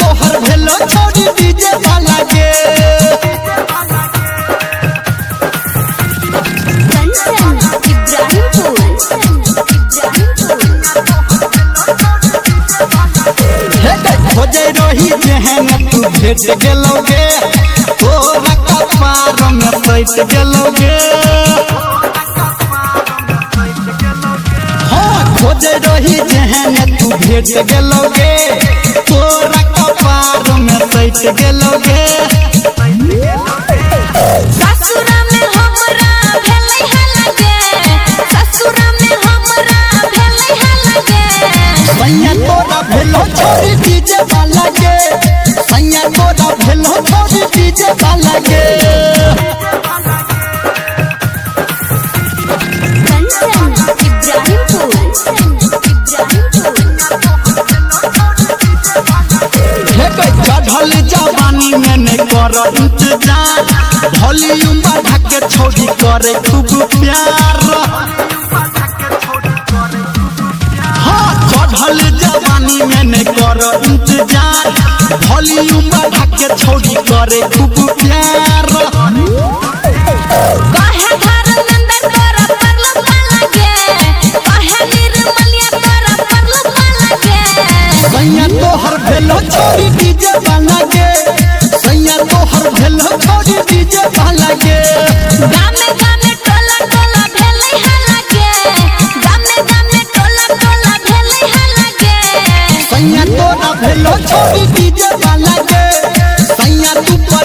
तोहर भेलो छोड़ी डीजे वाला के खोजे रही जेहन तू भेट गेलोगे तोरा कपार में सैत गेलोगे हाँ खोजे रही जेहन तू भेट गेलोगे तोरा कपार में सैत गेलोगे ससुरा में हमरा भेलै है लगे ससुरा में हमरा भेलै है लगे सैया तोरा भेलो छोड़ी डीजे वाला के सैया तोरा भेलो छोड़ी डीजे वाला के चढ़ल जवानी में नहीं कर इंतजार वॉल्यूम बढ़ा के छोड़ी करे खूब प्यार हाँ चढ़ल जवानी में नहीं कर इंतजार वॉल्यूम बढ़ा के छोड़ी करे खूब प्यार काहे घर अंदर तोरा परलो लगे काहे निर्मलिया तोरा परलो लगे सैया तोहर भेलो छोड़ी डीजे वाला के सैया तोहर भेलो छोड़ी डीजे वाला के गामे गामे टोला टोला भेलै है लगे गामे गामे टोला टोला भेलै है लगे सैया तोरा भेलो छोड़ी डीजे वाला के सैया तू पर